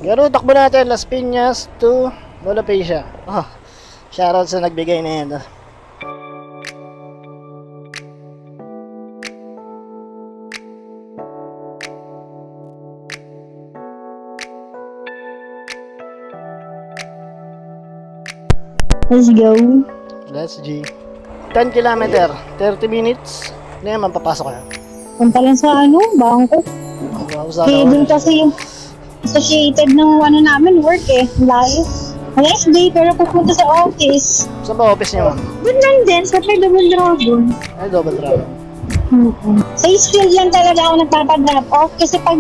Garo, takbo natin. Las Piñas to Bonifacia. Oh, shoutout sa nagbigay na yan. Let's go. Let's G. 10 kilometer, 30 minutes. Ano yan, mapapasok ka na. Punta lang sa bangko. Wow, sana Kaya all. dun kasi yung associated ng namin, work layo. Last day, pero pupunta sa office. Saan ba office niyo? Doon lang din, sa Double Dragon. Ay, double travel. Sa Eastfield lang talaga ako nagpapadrop off kasi pag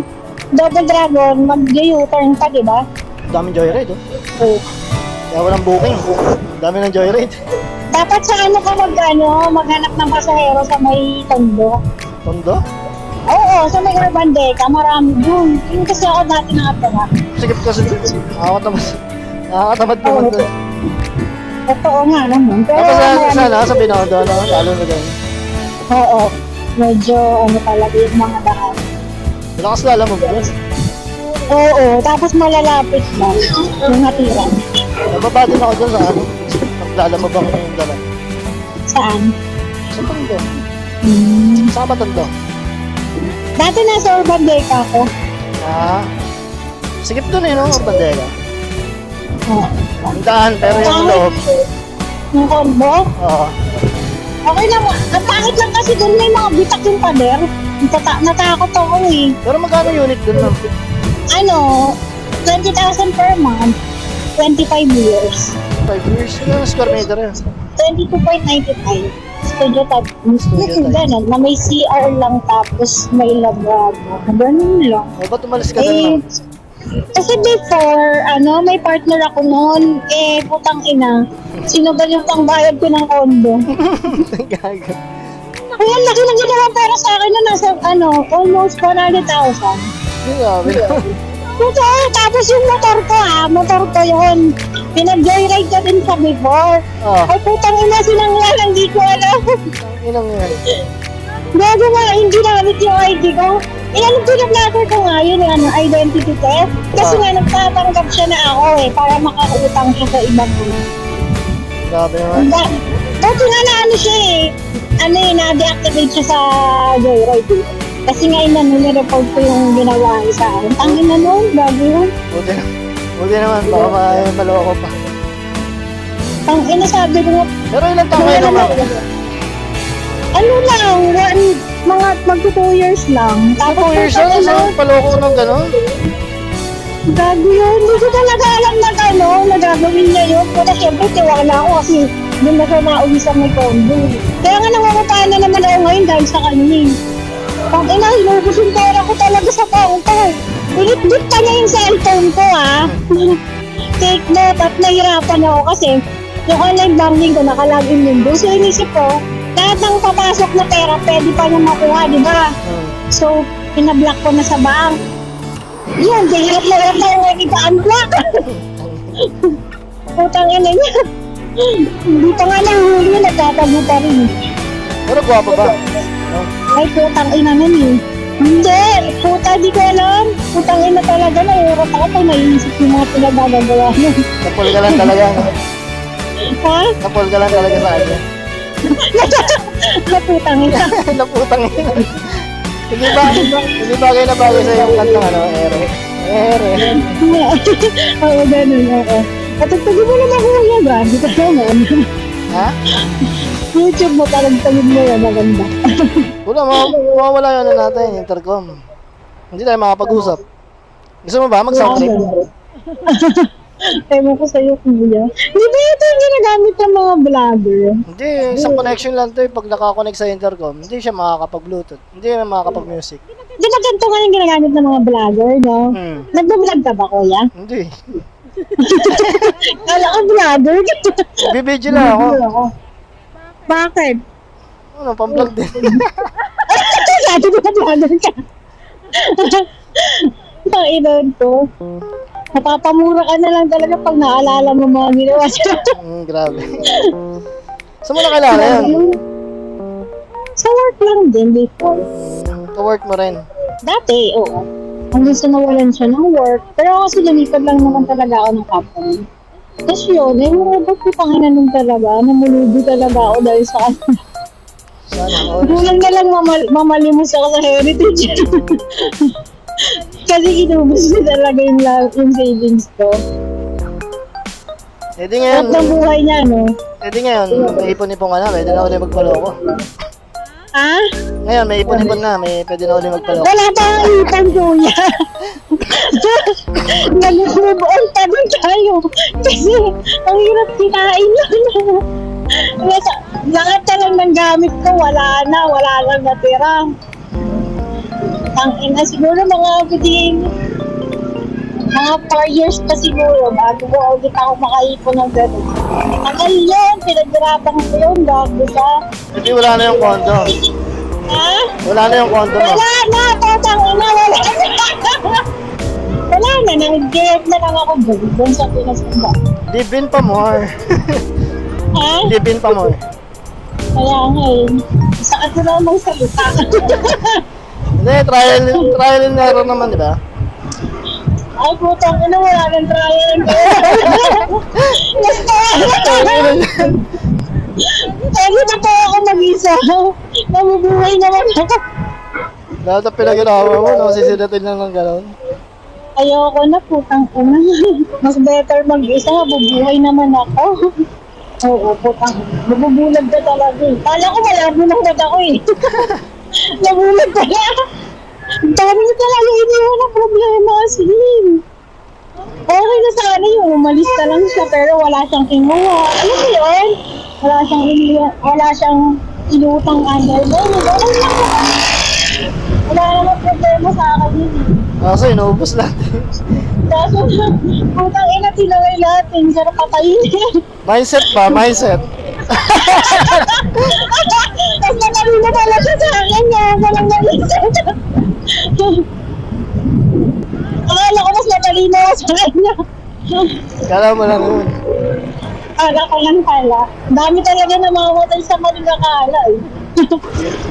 Double Dragon, mag-U-turn pa, di ba? Daming joyride, oh. Oo. Kaya walang booking. Dami ng joyride. Dapat sa ka maghanap ng pasahero sa may Tondo. Tondo? Oo, sa may Urban Deca, marami dun. Yung kasi ako dati nakatira. Sigip kasi. Nakakatamad. Nakakatamad pumunta. Totoo nga naman. Pero Tapos marami- sa Binondo, lalo na doon. Oo, medyo talaga yung mga daan. Lakas lala mo ba? Oo, tapos malalapit lang yung hatiran. Nababa din ako doon sa Naglalamab ako ngayong dala. Saan? Sa Tondo. Saan ba Tondo? Dati nasa Urban Deca ako. Sigip doon no? Bandera. Oo. Ang daan, pero yung loob. Yung combo? Oo. Okay lang. Ang pangit lang kasi doon may mga bitak yung pader. Natakot ako eh. Pero magkano unit doon, ma'am? 20,000 per month. 25 years. 5 years. Ilang square meter yun? 22.95. Studio type. Studio type. Ganun, na may CR lang tapos may labrado. Ganun lang. O, ba't umalis ka doon, ma'am? Kasi before, may partner ako noon, putang ina, sinugal yung pangbayad ko ng kondo. Gaga. Kaya laki ng ginawa para sa akin na nasa, almost 400,000. Grabe. Totoo, tapos yung motor ko yun. Pinag-joyride ko din sa before. Oh, Ay putang ina, sinanglan, hindi ko alam. inang yan. Bago nga, hindi namin yung ID ko. Pinag-letter ko nga yun, identity theft. Kasi nga, nagtatanggap siya na ako para makautang siya sa ibang group. Grabe naman. Dati nga na siya na-deactivate siya sa Joyride. Kasi nga nire-report ko yung ginawa niya sa akin. Tangin na nun, bago yun. Buti naman, baka maloko pa. Tangin na sabi ko nga, Pero ilang taon kayo naman? mga magto 2 years lang. Tapos 2 years na, saan paloko ng gano'n? Gago yun. Hindi ko talaga alam na gagawin niya yun. Pero syempre, tiwala ako kasi doon na siya nauwi sa may condo. Kaya nga nangungupahan na naman ako ngayon dahil sa kanya. Pag inubos yung pera ko talaga sa counter. Pinitbit pa niya yung cellphone ko Take note at nahirapan ako kasi yung online banking ko nakalagin din doon. So inisip ko, lahat ng papasok na pera pwede pa niya makuha, di ba? So, pinablock ko na sa bank. Yun, hirap na yung nag-unblock. Putang ina niya. Hindi pa nga nahuli, nagtatago pa rin. Pero gwapo ba? Ay, putang ina nun Hindi, puta, di ko alam. Putang ina talaga, nahirap ako pag naiisip yung mga pinagagagawa niya. Napol ka lang talaga. Ha? Napol ka lang talaga sa kanya. Naputang ina. Naputang ina. Hindi bagay na bagay sa yung kantang ere. Ere. Oo, ganun ako. Patagtagin mo naman kuya, grabe ka naman. Ha? YouTube mo, paragtagin mo yan, maganda. Wala, mawawala yun na natin, intercom. Hindi tayo makapag-usap. Gusto mo ba mag-sound trip? Ewan ko sa'yo, kuya. Di ba ito yung ginagamit ng mga vlogger? Hindi, isang connection lang to pag nakakonect sa intercom. Hindi siya makakapag-bluetooth. Hindi siya makakapag-music. Di ba ganito nga yung ginagamit ng mga vlogger, no? Nagbablog ka ba, kuya? Hindi. Kala ka vlogger? Bibidyo lang ako. Bakit? Ano, pang-vlog din. Sabi ko na vlogger ka. Pang-inon ko. Napapamura ka na lang talaga pag naalala mo mga ginawa siya. Grabe. Saan mo nakilala yan? Sa work lang din before. Ka-work mo rin. Dati, oo. Hanggang sa nawalan siya ng work. Pero kasi lumipat lang naman talaga ako ng company. Tapos yun, ba't ko panginanon talaga? Namulubi talaga ako dahil sa kanya. Sana all. Kulang na lang mamalimos ako sa heritage. Kasi inubos ko talaga yung savings ko. Eh di At ngayon, ng buhay niya, no? eh di ngayon, may ipon-ipon ka na, pwede na ulit magpaloko. Ha? Ngayon, may ipon-ipon na, pwede na ulit magpaloko. Wala pa ang ipon, kuya. Nag-move on pa din tayo. Kasi ang hirap kinain lang. Lahat na lang ng gamit ko, wala lang natira. Tangina, siguro mga bitin, mga 4 years pa siguro bago ko ulit ako makaipon ng gano'n. Tagal yun, pinaghirapan ko yun, bago siya. Hindi, wala na yung kondo. Ha? Wala na yung kondo mo. Wala na, tangina, wala na. Wala na, nag-get na lang ako doon sa pinasamba. Live-in pa more. Ha? Live-in pa more. Kaya ngayon, sakit ko naman salita. Hindi, trial and error naman, di ba? Ay, putang ina, wala nang trial. Basta, pwede na po ako mag-isa. Nabubuhay naman ako. Lahat ng pinag-inawa mo, nasisidatin lang ng gano'n. Ayoko na, putang ina. Mas better mag-isa, mabubuhay naman ako. Oo, putang. Mabubulag ka talaga eh. Kala ko malabo lang ba't ako eh. Nabulag pala. Ang dami na talaga iniwan ng problema, Sin. Okay na sana yung umalis na lang siya pero wala siyang kinuha. Ano ba yun? Wala siyang inutang under mo. Wala naman problema sa akin yun eh. Kaso, inuubos natin. Kaso, putang ina, tinaway lahat eh. Sarap patayin eh. Mindset ba? Mindset. Tapos natalino pala siya sa akin niya. Walang nalisip. Akala ko mas natalino ako sa kanya. Kala mo lang yun. Akala ko lang pala. Dami talaga na makamatay sa maling akala eh.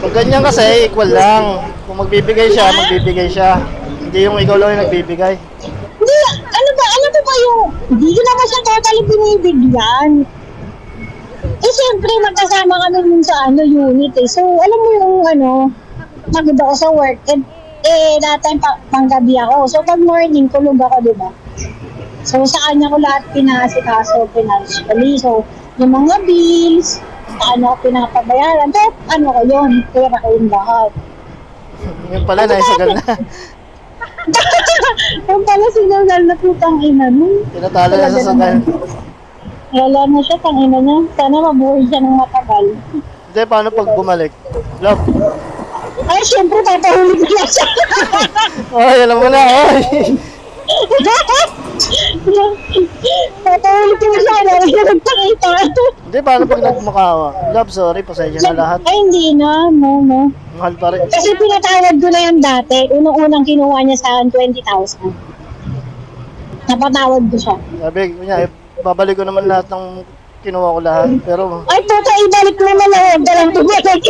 Pag ganyan kasi, equal lang. Kung magbibigay siya, magbibigay siya. Hindi yung ikaw lang yung nagbibigay. Hindi, ano ba yung, hindi ko naman siya totally binibigyan. Eh, siyempre, magkasama kami nun sa unit eh. So, alam mo yung, pagod ako sa work. That time, panggabi ako. So, pag morning, tulog ako, di ba? So, sa kanya ko lahat pinasikaso, financially. So, yung mga bills, paano ko pinapabayaran. So, ko yun, pera ko yung lahat. Yung pala, naisagal na. Yung pala sinugal na putang ina nun. Tinatalo na sa sagal. Wala na siya, tangina niya. Sana mabuhay siya ng matagal. Hindi, paano pag bumalik? Love. Ay, syempre, papahuli ko na siya. Ay, alam mo na, ay. Papahuli ko na siya, dahil na nagpakita. Hindi, paano pag nagmakawa? Love, sorry, pasensya na lahat. Ay, hindi na, no. Mahal pa rin. Kasi pinatawad ko na yan dati. Unang-unang kinuha niya sa akin, 20,000. Napatawad ko siya. Sabi, kunya, babalik ko naman lahat ng kinuha ko lahat. Pero, Ay, puta, ibalik mo na lang. Dalang tumalik.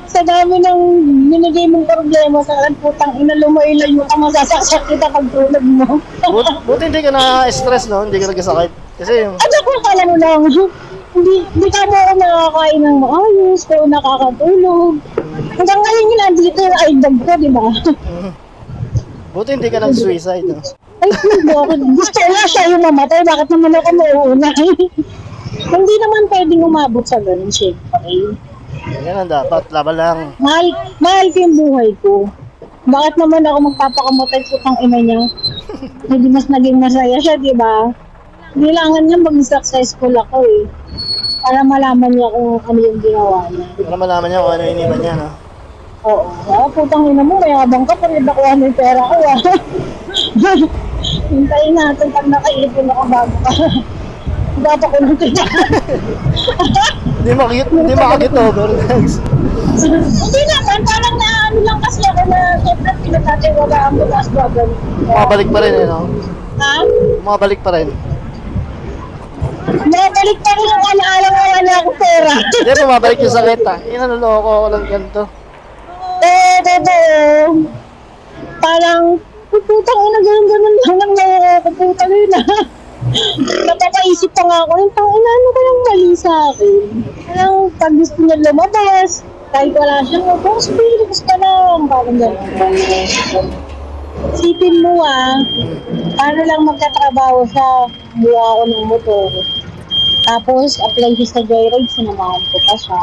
Sa dami ng binigay mong problema sa akin, putang ina, lumayo-layo ka, masasaksak kita pag tulog mo. buti hindi ka na-stress, no? Hindi ka nagkasakit. Kasi, At ako kala mo lang, hindi ka mo ako nakakain ng maayos, pero nakakatulog. Hanggang ngayon yun, nandito yung idol ko, di ba? buti hindi ka nag-suicide, no? Ay, gusto nga siya yung mamatay, bakit naman ako mauuna? Hindi naman pwedeng umabot sa ganun, syempre. Yan ang dapat, laban lang. Mahal ko yung buhay ko. Bakit naman ako magpapakamatay putang ina niya? Hindi mas naging masaya siya, di ba? Kailangan niya maging successful ako eh. Para malaman niya kung ano yung ginawa niya. Para malaman niya kung ano iniban niya, no? Oo. Putang ina mo, mayabang ka, pero nakuha mo yung pera ko ah. Hintayin natin pag nakaipon ako bago ka. Dapat ko nang kita. Hindi makakit over, guys. Hindi naman, parang ano lang kasi ako na siyempre pinatatiwalaan mo mas gagawin. Mabalik pa rin, no? Ha? Mabalik pa rin. Nabalik pa rin ang alaala mo wala akong pera. Hindi, bumabalik yung sakit, ha? Inanuloko ako lang ganito. Totoo. parang, putang ina, ganun lang lang nakakaputang ina. Napapaisip pa nga ako, yung tangina, ano kayang mali sa akin? Parang pag gusto niya lumabas, kahit wala siyang, spirit ka lang, parang gano'n. Isipin mo paano lang magtatrabaho siya, buha ako ng motor. Tapos, apply siya sa joyride, sinamahan ko pa siya.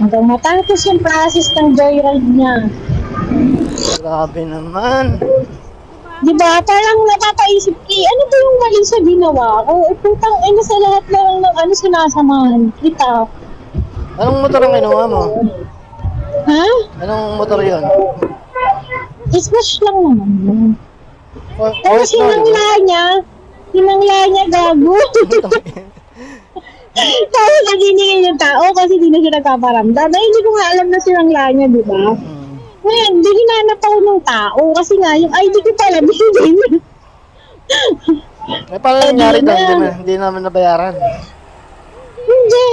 Hanggang matapos yung process ng joyride niya. Grabe naman. Di ba? Parang napapaisip ano ba yung mali sa ginawa ko? Putang ina sa lahat lang ng sinasamahan kita. Anong motor ang kinuha mo? Ha? Anong motor yun? Smash lang naman yun. Tapos Horse hinangla niya gago. Tapos nagingin yung tao kasi di na siya nagpaparamdam. Dahil hindi ko nga alam na sinangla niya, di ba? Ngayon, di hinanap ako ng tao kasi nga yung ID ko pala binigay. May paano nangyari doon? Hindi namin nabayaran. Hindi.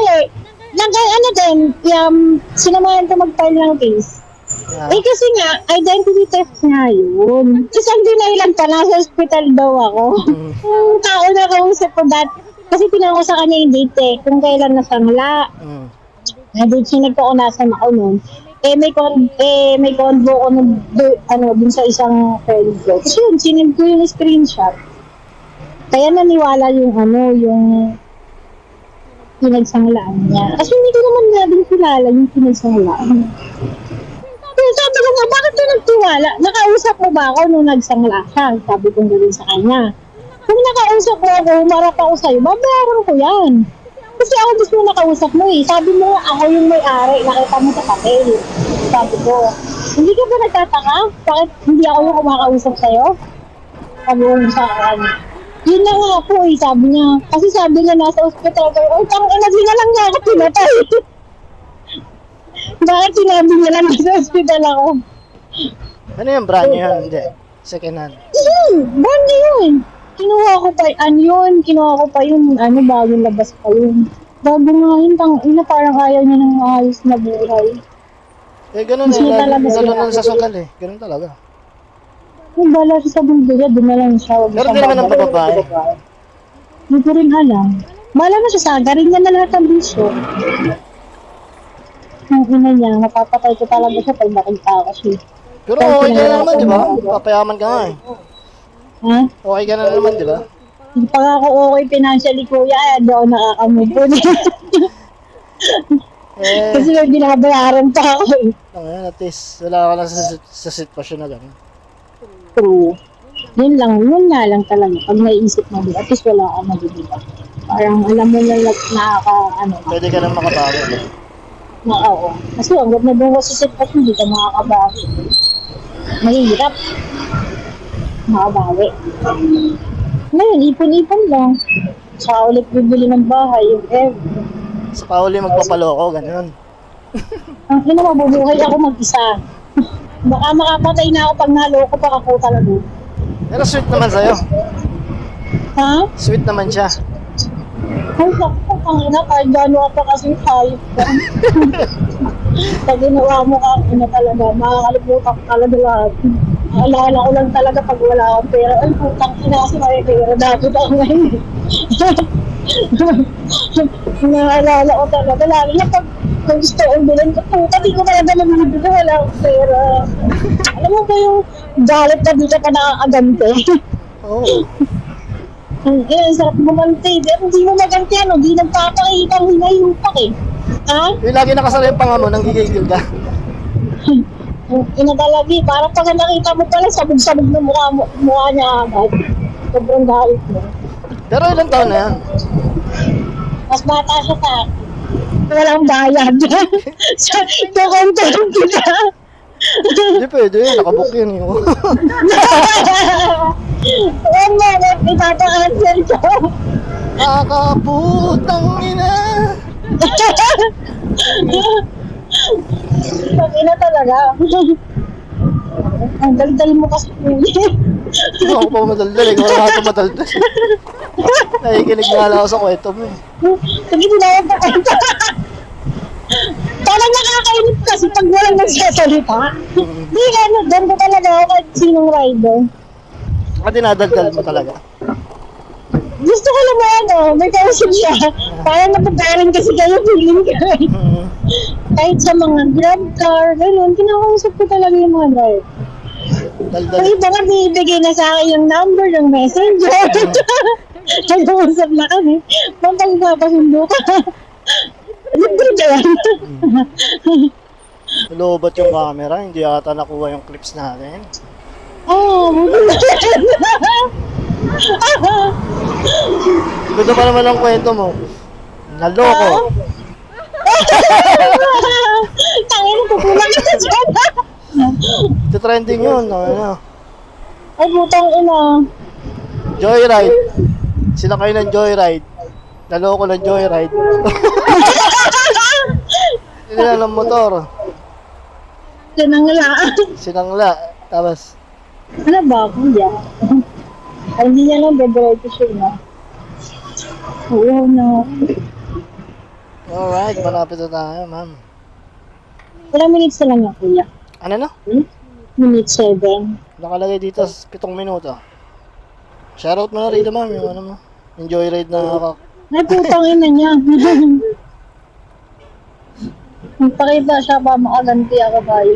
Sinamahan ko mag-file ng case. Yeah. Kasi nga, identity theft nga yun. Isang dinailan pa, nasa hospital daw ako. Yung tao na kausap ko kasi pinako sa kanya yung date kung kailan nasangla. Doon siya nagkaunasan ako nun. May convo ko dun sa isang friend ko. Kasi yun, sinend ko yung screenshot. Kaya naniwala yung pinagsanglaan niya. Kasi hindi ko naman din kilala yung pinagsanglaan. Pero sabi ko nga, bakit ka nagtiwala? Nakausap mo ba ako nung nagsangla siya? Sabi ko gawin sa kanya. Kung nakausap mo ako, humarap ako sa'yo, babayaran ko yan. Kasi ako gusto nakausap mo Sabi mo, ako yung may-ari, nakita mo sa papel. Sabi ko, hindi ka ba nagtataka? Bakit hindi ako yung kumakausap sa'yo? Sabi ko sa kanya. Yun na nga po sabi niya. Kasi sabi niya nasa ospital ko, tangina na lang niya ako pinatay. Bakit sinabi niya lang nasa ospital ako? Ano yung brand nyo yun? Hindi. Second hand. Brand niya yun. Kinuha ko pa yun, bagong labas pa yun. Bago nga yun, parang ayaw niya ng maayos na buhay. Ganun Ganun sa sugal Ganun talaga. Yung bala siya sa buldo niya, doon na lang siya. Pero hindi naman ang babae. Hindi ko rin alam. Bala na siya sa garing niya na lahat ng bisyo. Ang ina niya, mapapatay ko talaga siya pag nakita ko siya. Pero okay ka na naman, di ba? Papayaman ka nga Ha? Okay ka na naman, di ba? Hindi pa ako okay financially, kuya. Hindi ako nakakamove on. Kasi may binabayaran pa ako At least, wala ka lang sa sitwasyon na gano'n. True. Yun nga lang talaga. Pag naisip mo, at least wala ka mabibigat. Parang alam mo na Pwede ka lang makabawi. Oo. Kasi hanggang na doon sa sitwasyon, hindi ka makakabawi. Mahirap. Makabawi. Ngayon, ipon-ipon lang. Saka ulit bibili ng bahay, yung Sa pauli magpapaloko, gano'n. Ang mabubuhay ako mag-isa. Baka makapatay na ako pag naloko pa ako talaga. Pero sweet naman sa'yo. Ha? Sweet naman siya. Ay, naku, pangina, kahit gano'n ka pa kasi hayop ka. Pag ginawa mo ka, talaga, makakalimutan ka talaga lahat. Alala ko lang talaga pag wala akong pera. Ay, putang ina kasi may pera. Dapat ako ngayon. Naalala ko talaga. Lalo na pag gusto kong bilhin ko, puta, di ko talaga namibili. Wala akong pera. Alam mo ba yung galit na di ka pa nakakagante? Oo. Ang sarap gumante. Hindi mo maganti hindi nagpapakita ang hinayupak Ha? Yung lagi nakasala yung panga mo, nang gigigil ka. Inagalagi, parang pag nakita mo pala, sabog-sabog na mukha niya agad. Sobrang galit mo. Pero ilang taon na yan? Mas bata siya sa akin. Walang bayad. Kukontrol kita. Hindi pwede, nakabook yun yun. Wala, ipapa-answer ko. Kakaputang ina! Pag-ina talaga. Ang daldal mo kasi. Hindi ako pa madaldal ikaw na ako madaldal. Nakikinig nga lang ako sa kwento mo Sige, tinawag ka kwento. Parang nakakainip kasi pag walang nagsasalita. Di ano, doon ko talaga ako kahit sinong rider. Dinadagdag mo talaga. Gusto ko naman ano, may kausap siya. Parang napagaling kasi kayo, feeling ko. Kahit sa mga grab car, gano'n, kinakausap ko talaga yung mga driver. Daldal. Ang iba nga, bibigay na sa akin yung number, yung messenger. Nag-uusap na kami. Kung pagpapasundo ka. Libre ka yan. Lobot yung camera, hindi ata nakuha yung clips natin. Oo, buti na yan. Gusto pa naman ang kwento mo. Naloko. Tangin, kukulang ka na dyan. Ito trending yun. Ano? Ay, butang ina. Joyride. Sila kayo ng joyride. Naloko ng joyride. Hindi na ng motor. Sinangla. Sinangla. Tapos, Ano ba, kuya? Ay, hindi niya lang bebe-ready siya na. Oo na. alright, malapit na tayo, ma'am. Ilang minutes na lang yan, kuya? Ano na? Minute 7. Nakalagay dito 7 minuto. Shoutout mo na rito, ma'am. Yung ano mo. Yung joyride na Ay, putang ina niya. Magpakita siya ba makaganti ako tayo.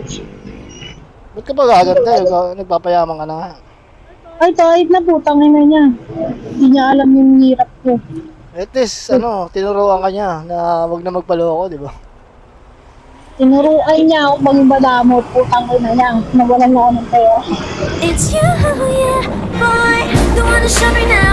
Ba't ka ba gaganda? Nagpapayaman ka na nga. Ay, kahit na putang ina niya. Hindi niya alam yung hirap ko. At least, tinuruan ka niya na wag na magpaloko, di ba? Tinuruan niya ako pag ibadamot, putang ina niya. Nawalan na ako ng pera. It's you, yeah, boy. The one to show me now.